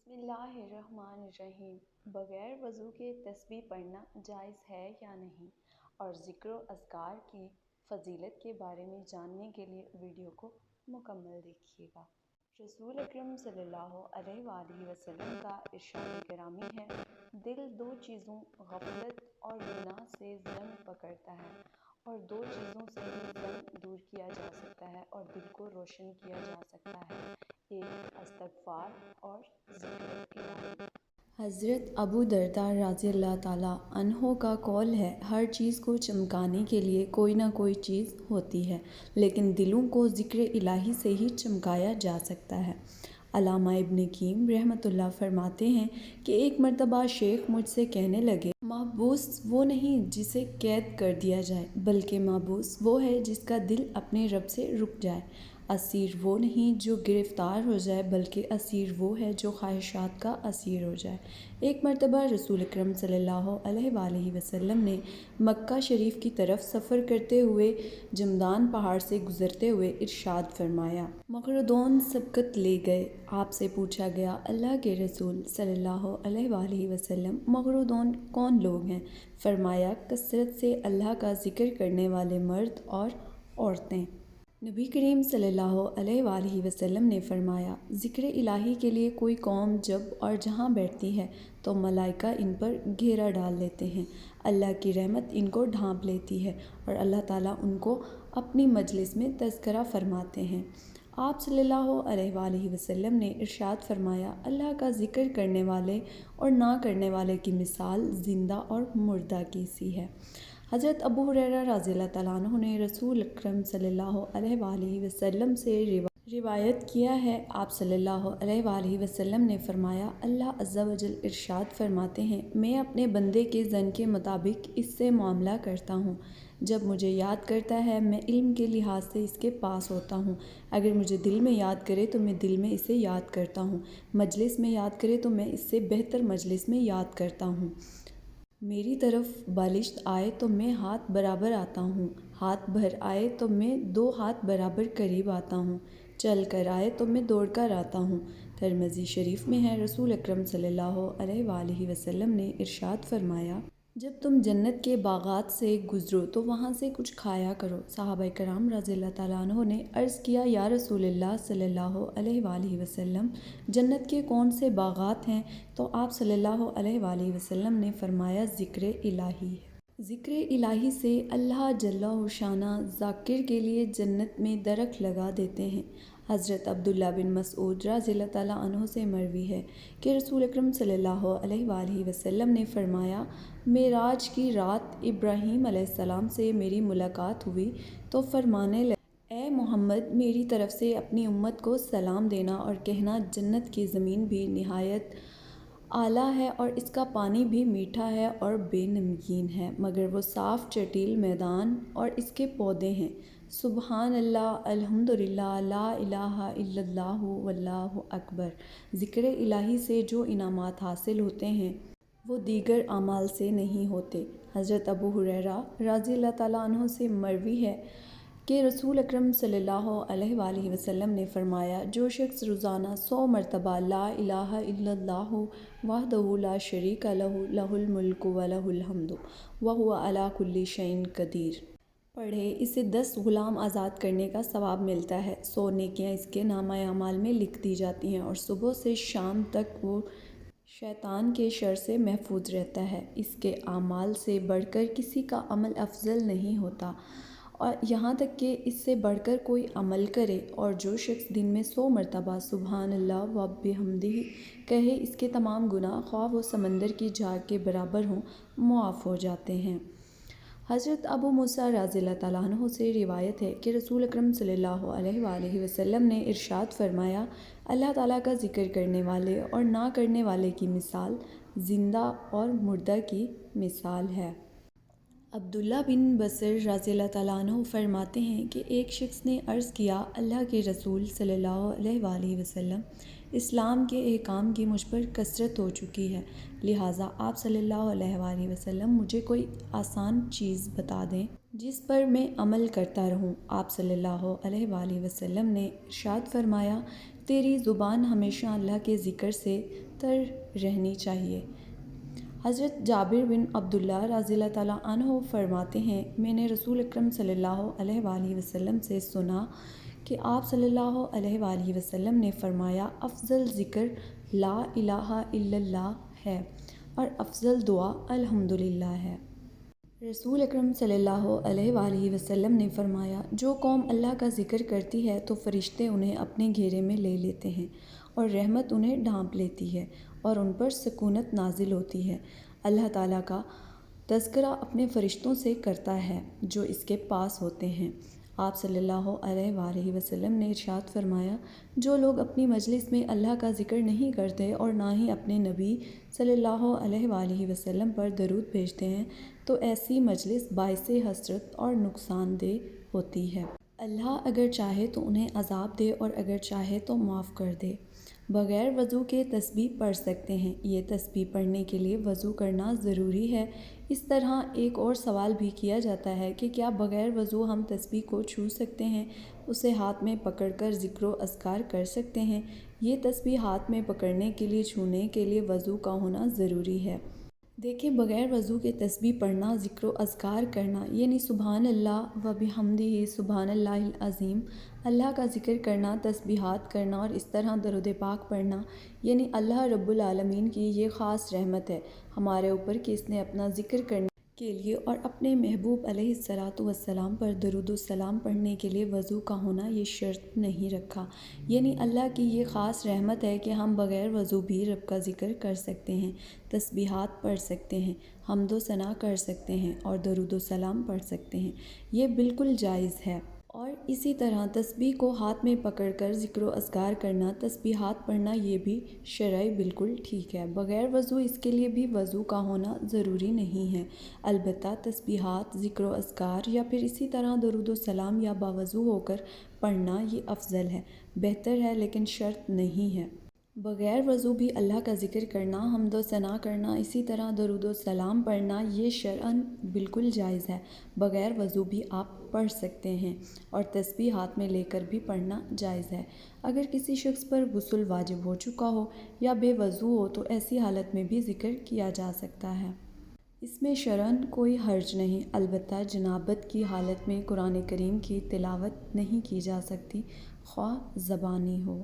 بسم اللہ الرحمن الرحیم۔ بغیر وضو کے تسبیح پڑھنا جائز ہے یا نہیں، اور ذکر و اذکار کی فضیلت کے بارے میں جاننے کے لیے ویڈیو کو مکمل دیکھیے گا۔ رسول اکرم صلی اللہ علیہ وآلہ وسلم کا ارشاد گرامی ہے، دل دو چیزوں غفلت اور گناہ سے زنگ پکڑتا ہے، اور دو چیزوں سے ہی زنگ دور کیا جا سکتا ہے اور دل کو روشن کیا جا سکتا ہے، ایک استغفار اور ذکر الہی۔ حضرت ابو درداء رضی اللہ تعالیٰ عنہ کا قول ہے، ہر چیز کو چمکانے کے لیے کوئی نہ کوئی چیز ہوتی ہے، لیکن دلوں کو ذکر الہی سے ہی چمکایا جا سکتا ہے۔ علامہ ابن قیم رحمۃ اللہ فرماتے ہیں کہ ایک مرتبہ شیخ مجھ سے کہنے لگے، محبوس وہ نہیں جسے قید کر دیا جائے، بلکہ محبوس وہ ہے جس کا دل اپنے رب سے رک جائے۔ اسیر وہ نہیں جو گرفتار ہو جائے، بلکہ اسیر وہ ہے جو خواہشات کا اسیر ہو جائے۔ ایک مرتبہ رسول اکرم صلی اللہ علیہ وآلہ وسلم نے مکہ شریف کی طرف سفر کرتے ہوئے جمدان پہاڑ سے گزرتے ہوئے ارشاد فرمایا، مغردون سبقت لے گئے۔ آپ سے پوچھا گیا، اللہ کے رسول صلی اللہ علیہ وآلہ وسلم، مغردون کون لوگ ہیں؟ فرمایا، کثرت سے اللہ کا ذکر کرنے والے مرد اور عورتیں۔ نبی کریم صلی اللہ علیہ وآلہ وسلم نے فرمایا، ذکر الہی کے لیے کوئی قوم جب اور جہاں بیٹھتی ہے تو ملائکہ ان پر گھیرا ڈال لیتے ہیں، اللہ کی رحمت ان کو ڈھانپ لیتی ہے اور اللہ تعالیٰ ان کو اپنی مجلس میں تذکرہ فرماتے ہیں۔ آپ صلی اللہ علیہ وآلہ وسلم نے ارشاد فرمایا، اللہ کا ذکر کرنے والے اور نہ کرنے والے کی مثال زندہ اور مردہ کی سی ہے۔ حضرت ابو ہریرہ رضی اللہ تعالیٰ عنہ نے رسول اکرم صلی اللہ علیہ وآلہ وسلم سے روایت کیا ہے، آپ صلی اللہ علیہ وآلہ وسلم نے فرمایا، اللہ عز و جل ارشاد فرماتے ہیں، میں اپنے بندے کے ظن کے مطابق اس سے معاملہ کرتا ہوں، جب مجھے یاد کرتا ہے میں علم کے لحاظ سے اس کے پاس ہوتا ہوں، اگر مجھے دل میں یاد کرے تو میں دل میں اسے یاد کرتا ہوں، مجلس میں یاد کرے تو میں اس سے بہتر مجلس میں یاد کرتا ہوں، میری طرف بالشت آئے تو میں ہاتھ برابر آتا ہوں، ہاتھ بھر آئے تو میں 2 ہاتھ برابر قریب آتا ہوں، چل کر آئے تو میں دوڑ کر آتا ہوں۔ ترمذی شریف میں ہے، رسول اکرم صلی اللہ علیہ وآلہ وسلم نے ارشاد فرمایا، جب تم جنت کے باغات سے گزرو تو وہاں سے کچھ کھایا کرو۔ صحابہ کرام رضی اللہ تعالیٰ عنہ نے عرض کیا، یا رسول اللہ صلی اللہ علیہ وآلہ وسلم، جنت کے کون سے باغات ہیں؟ تو آپ صلی اللہ علیہ وآلہ وسلم نے فرمایا، ذکر الہی ہے۔ ذکر الہی سے اللہ جل شانہ ذاکر کے لیے جنت میں درخت لگا دیتے ہیں۔ حضرت عبداللہ بن مسعود رضی اللہ تعالیٰ عنہ سے مروی ہے کہ رسول اکرم صلی اللہ علیہ وآلہ وسلم نے فرمایا، معراج کی رات ابراہیم علیہ السلام سے میری ملاقات ہوئی تو فرمانے لگے، اے محمد، میری طرف سے اپنی امت کو سلام دینا اور کہنا، جنت کی زمین بھی نہایت اعلیٰ ہے اور اس کا پانی بھی میٹھا ہے اور بے نمکین ہے، مگر وہ صاف چٹیل میدان اور اس کے پودے ہیں۔ سبحان اللہ، الحمدللہ، لا الہ الا اللہ، واللہ اکبر۔ ذکر الہی سے جو انعامات حاصل ہوتے ہیں وہ دیگر اعمال سے نہیں ہوتے۔ حضرت ابو ہریرہ رضی اللہ تعالیٰ عنہ سے مروی ہے کہ رسول اکرم صلی اللہ علیہ وآلہ وسلم نے فرمایا، جو شخص روزانہ 100 مرتبہ لا الہ الا اللہ وحدہ لا شریک لہ لہ الملک ولہ الحمد وہو علی کل شیء قدیر پڑھے، اسے 10 غلام آزاد کرنے کا ثواب ملتا ہے، 100 نیکیاں اس کے نامہ اعمال میں لکھ دی جاتی ہیں، اور صبح سے شام تک وہ شیطان کے شر سے محفوظ رہتا ہے۔ اس کے اعمال سے بڑھ کر کسی کا عمل افضل نہیں ہوتا، اور یہاں تک کہ اس سے بڑھ کر کوئی عمل کرے، اور جو شخص دن میں 100 مرتبہ سبحان اللہ و بحمدہ کہے، اس کے تمام گناہ خواہ وہ سمندر کی جھاگ کے برابر ہوں معاف ہو جاتے ہیں۔ حضرت ابو موسیٰ رضی اللہ تعالیٰ عنہ سے روایت ہے کہ رسول اکرم صلی اللہ علیہ وآلہ وسلم نے ارشاد فرمایا، اللہ تعالیٰ کا ذکر کرنے والے اور نہ کرنے والے کی مثال زندہ اور مردہ کی مثال ہے۔ عبداللہ بن بصر رضی اللہ تعالیٰ عنہ فرماتے ہیں کہ ایک شخص نے عرض کیا، اللہ کے رسول صلی اللہ علیہ وآلہ وسلم، اسلام کے احکام کی مجھ پر کثرت ہو چکی ہے، لہٰذا آپ صلی اللہ علیہ وآلہ وسلم مجھے کوئی آسان چیز بتا دیں جس پر میں عمل کرتا رہوں۔ آپ صلی اللہ علیہ وآلہ وسلم نے ارشاد فرمایا تیری زبان ہمیشہ اللہ کے ذکر سے تر رہنی چاہیے۔ حضرت جابر بن عبداللہ رضی اللہ تعالیٰ عنہ فرماتے ہیں، میں نے رسول اکرم صلی اللہ علیہ وآلہ وسلم سے سنا کہ آپ صلی اللہ علیہ وآلہ وسلم نے فرمایا، افضل ذکر لا الہ الا اللہ ہے اور افضل دعا الحمدللہ ہے۔ رسول اکرم صلی اللہ علیہ وآلہ وسلم نے فرمایا، جو قوم اللہ کا ذکر کرتی ہے تو فرشتے انہیں اپنے گھیرے میں لے لیتے ہیں اور رحمت انہیں ڈھانپ لیتی ہے اور ان پر سکونت نازل ہوتی ہے۔ اللہ تعالیٰ کا تذکرہ اپنے فرشتوں سے کرتا ہے جو اس کے پاس ہوتے ہیں۔ آپ صلی اللہ علیہ وآلہ وسلم نے ارشاد فرمایا، جو لوگ اپنی مجلس میں اللہ کا ذکر نہیں کرتے اور نہ ہی اپنے نبی صلی اللہ علیہ وآلہ وسلم پر درود بھیجتے ہیں تو ایسی مجلس باعث حسرت اور نقصان دہ ہوتی ہے۔ اللہ اگر چاہے تو انہیں عذاب دے اور اگر چاہے تو معاف کر دے۔ بغیر وضو کے تسبیح پڑھ سکتے ہیں۔ یہ تسبیح پڑھنے کے لیے وضو کرنا ضروری ہے۔ اس طرح ایک اور سوال بھی کیا جاتا ہے کہ کیا بغیر وضو ہم تسبیح کو چھو سکتے ہیں، اسے ہاتھ میں پکڑ کر ذکر و اذکار کر سکتے ہیں؟ یہ تسبیح ہاتھ میں پکڑنے کے لیے چھونے کے لیے وضو کا ہونا ضروری ہے۔ دیکھیں، بغیر وضو کے تسبیح پڑھنا، ذکر و اذکار کرنا یعنی سبحان اللہ و بحمدہ سبحان اللہ العظیم، اللہ کا ذکر کرنا، تسبیحات کرنا اور اس طرح درود پاک پڑھنا یعنی اللہ رب العالمین کی یہ خاص رحمت ہے ہمارے اوپر کہ اس نے اپنا ذکر کرنے کے لیے اور اپنے محبوب علیہ الصلاۃ والسلام پر درود و سلام پڑھنے کے لیے وضو کا ہونا یہ شرط نہیں رکھا۔ یعنی اللہ کی یہ خاص رحمت ہے کہ ہم بغیر وضو بھی رب کا ذکر کر سکتے ہیں، تسبیحات پڑھ سکتے ہیں، حمد و ثنا کر سکتے ہیں اور درود و سلام پڑھ سکتے ہیں۔ یہ بالکل جائز ہے۔ اور اسی طرح تسبیح کو ہاتھ میں پکڑ کر ذکر و اذکار کرنا، تسبیحات پڑھنا یہ بھی شرعی بالکل ٹھیک ہے۔ بغیر وضو اس کے لیے بھی وضو کا ہونا ضروری نہیں ہے۔ البتہ تسبیحات، ذکر و اذکار یا پھر اسی طرح درود و سلام یا باوضو ہو کر پڑھنا یہ افضل ہے، بہتر ہے، لیکن شرط نہیں ہے۔ بغیر وضو بھی اللہ کا ذکر کرنا، حمد و ثنا کرنا، اسی طرح درود و سلام پڑھنا یہ شرعاً بالکل جائز ہے۔ بغیر وضو بھی آپ پڑھ سکتے ہیں اور تسبیح ہاتھ میں لے کر بھی پڑھنا جائز ہے۔ اگر کسی شخص پر غسل واجب ہو چکا ہو یا بے وضو ہو تو ایسی حالت میں بھی ذکر کیا جا سکتا ہے۔ اس میں شرعاً کوئی حرج نہیں، البتہ جنابت کی حالت میں قرآن کریم کی تلاوت نہیں کی جا سکتی، خواہ زبانی ہو۔